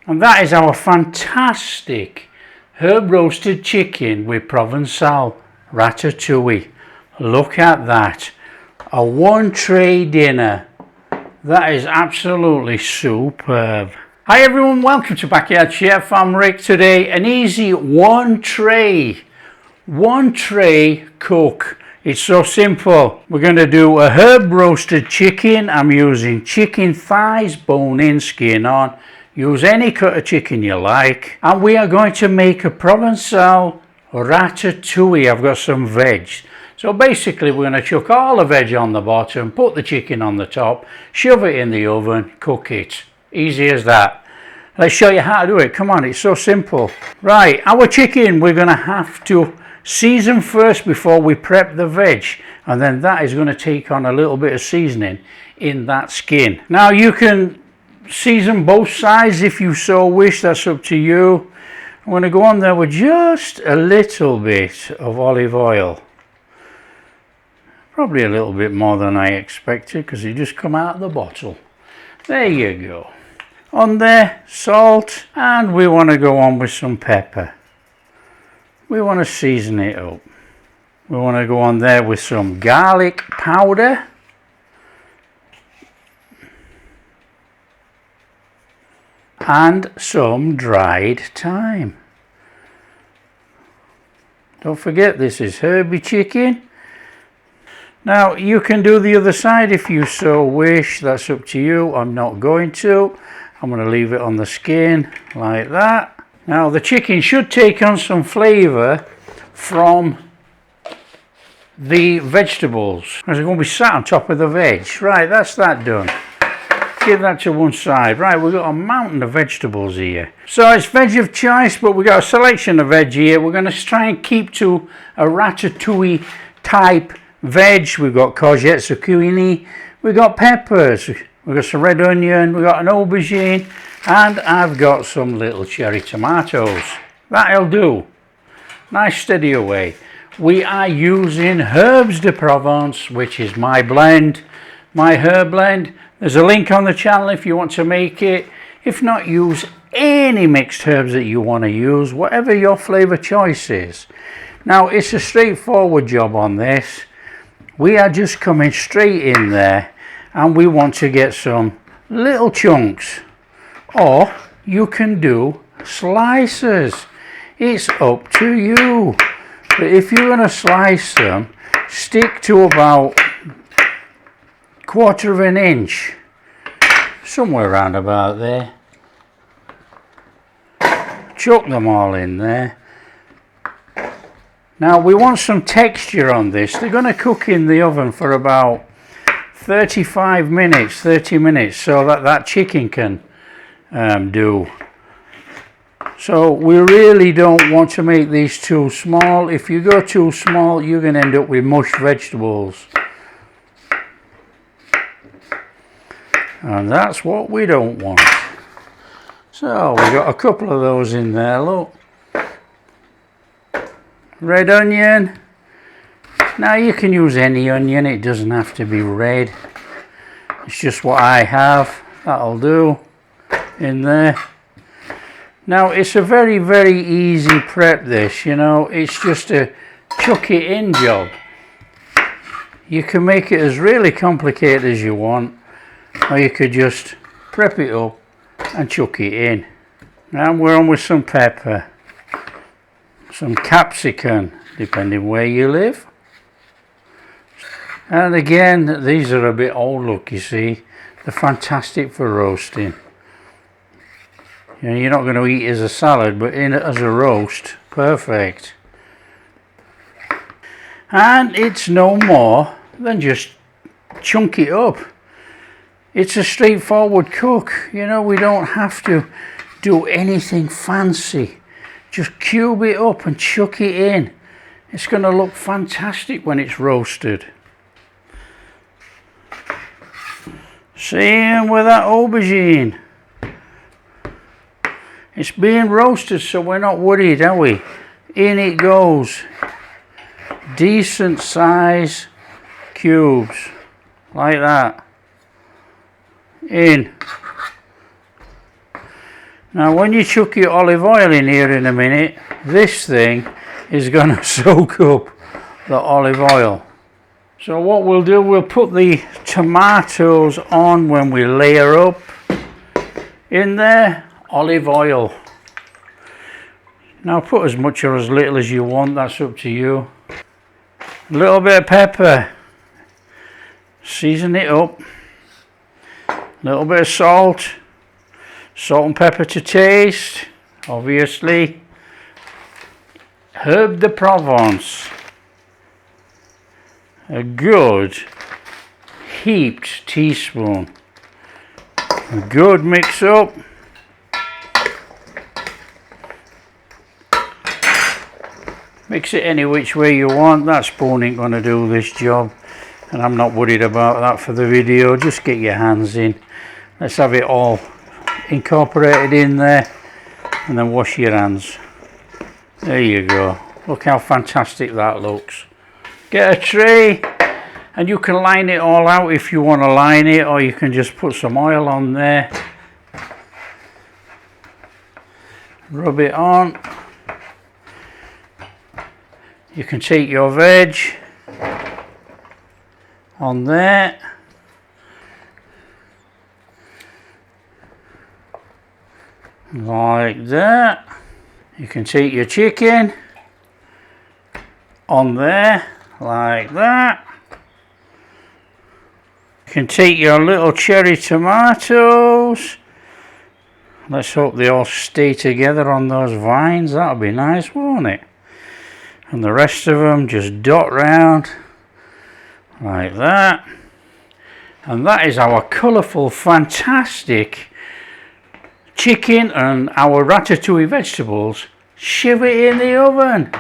And that is our fantastic herb roasted chicken with Provençal Ratatouille. Look at that. A one tray dinner. That is absolutely superb. Hi everyone, welcome to Backyard Chef. I'm Rick. Today an easy one tray cook. It's so simple. We're going to do a herb roasted chicken. I'm using chicken thighs, bone in, skin on. Use any cut of chicken you like. And we are going to make a Provençal Ratatouille. I've got some veg. So basically we're going to chuck all the veg on the bottom, put the chicken on the top, shove it in the oven, cook it. Easy as that. Let's show you how to do it. Come on, it's so simple. Right, our chicken we're going to have to season first before we prep the veg, and then that is going to take on a little bit of seasoning in that skin. Now you can season both sides if you so wish, that's up to you. I'm going to go on there with just a little bit of olive oil. Probably a little bit more than I expected because it just come out of the bottle. There you go. On there, salt, and we want to go on with some pepper. We want to season it up. We want to go on there with some garlic powder. And some dried thyme. Don't forget, this is herby chicken. Now you can do the other side if you so wish, that's up to you. I'm not going to. I'm going to leave it on the skin like that. Now the chicken should take on some flavour from the vegetables. Because they're going to be sat on top of the veg. Right, that's that done. Give that to one side. Right, we've got a mountain of vegetables here. So it's veg of choice, but we've got a selection of veg here. We're going to try and keep to a ratatouille type veg. We've got courgette, zucchini, we've got peppers, we've got some red onion, we've got an aubergine, and I've got some little cherry tomatoes. That'll do. Nice steady away. We are using Herbs de Provence, which is my blend, my herb blend. There's a link on the channel if you want to make it. If not, use any mixed herbs that you want to use, whatever your flavour choice is. Now, it's a straightforward job on this. We are just coming straight in there and we want to get some little chunks, or you can do slices. It's up to you. But if you're going to slice them, stick to about 1/4 of an inch, somewhere around about there. Chuck them all in there. Now we want some texture on this. They're going to cook in the oven for about 35 minutes, 30 minutes, so that chicken can do. So we really don't want to make these too small. If you go too small, you're going to end up with mushed vegetables. And that's what we don't want. So we've got a couple of those in there, look. Red onion. Now you can use any onion, it doesn't have to be red. It's just what I have. That'll do in there. Now it's a very, very easy prep this, you know. It's just a chuck it in job. You can make it as really complicated as you want, or you could just prep it up and chuck it in. Now we're on with some pepper. Some capsicum, depending where you live. And again, these are a bit old look, you see. They're fantastic for roasting. You know, you're not going to eat it as a salad, but in it as a roast, perfect. And it's no more than just chunk it up. It's a straightforward cook. You know, we don't have to do anything fancy. Just cube it up and chuck it in. It's going to look fantastic when it's roasted. Same with that aubergine. It's being roasted, so we're not worried, are we? In it goes. Decent size cubes, like that. In. Now when you chuck your olive oil in here in a minute, this thing is going to soak up the olive oil. So what we'll do, we'll put the tomatoes on when we layer up in there, olive oil. Now put as much or as little as you want, that's up to you. A little bit of pepper, season it up. A little bit of salt, salt and pepper to taste, obviously. Herb de Provence, a good heaped teaspoon. A good mix up. Mix it any which way you want. That spoon ain't gonna do this job, and I'm not worried about that for the video. Just get your hands in. Let's have it all incorporated in there, and then wash your hands. There you go. Look how fantastic that looks. Get a tray, and you can line it all out if you want to line it, or you can just put some oil on there. Rub it on. You can take your veg on there. Like that. You can take your chicken on there, like that. You can take your little cherry tomatoes. Let's hope they all stay together on those vines. That'll be nice, won't it? And the rest of them just dot round like that. And that is our colourful, fantastic chicken and our ratatouille vegetables. Shove it in the oven.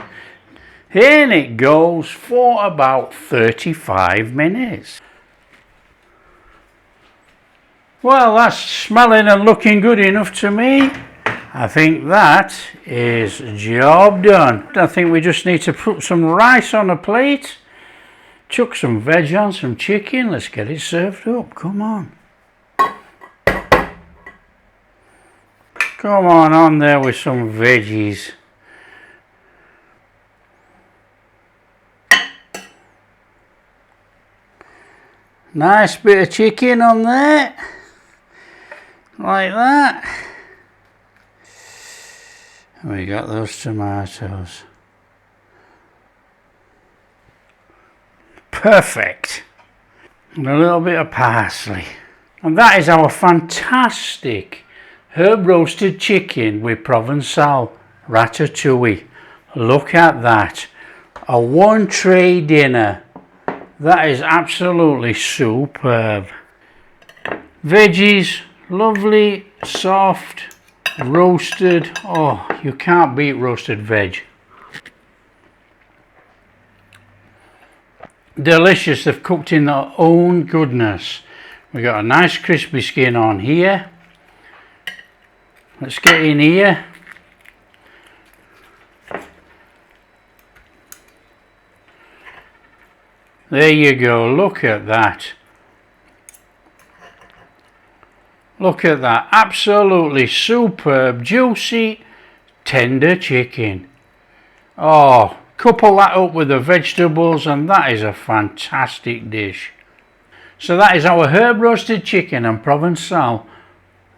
In it goes for about 35 minutes. Well, that's smelling and looking good enough to me. I think that is job done. I think we just need to put some rice on a plate, chuck some veg on, some chicken. Let's get it served up. Come on. Come on there with some veggies. Nice bit of chicken on there. Like that. We got those tomatoes. Perfect. And a little bit of parsley. And that is our fantastic herb roasted chicken with Provençal Ratatouille. Look at that. A one tray dinner. That is absolutely superb. Veggies, lovely, soft, roasted. Oh, you can't beat roasted veg. Delicious. They've cooked in their own goodness. We got a nice crispy skin on here. Let's get in here. There you go. Look at that. Look at that. Absolutely superb, juicy, tender chicken. Oh, couple that up with the vegetables and that is a fantastic dish. So that is our herb roasted chicken and Provençal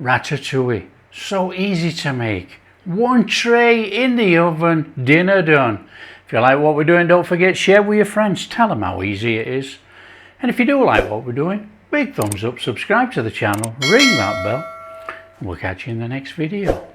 Ratatouille. So easy to make. One tray in the oven, dinner done. If you like what we're doing, don't forget, share with your friends. Tell them how easy it is. And if you do like what we're doing, big thumbs up, subscribe to the channel, ring that bell, and we'll catch you in the next video.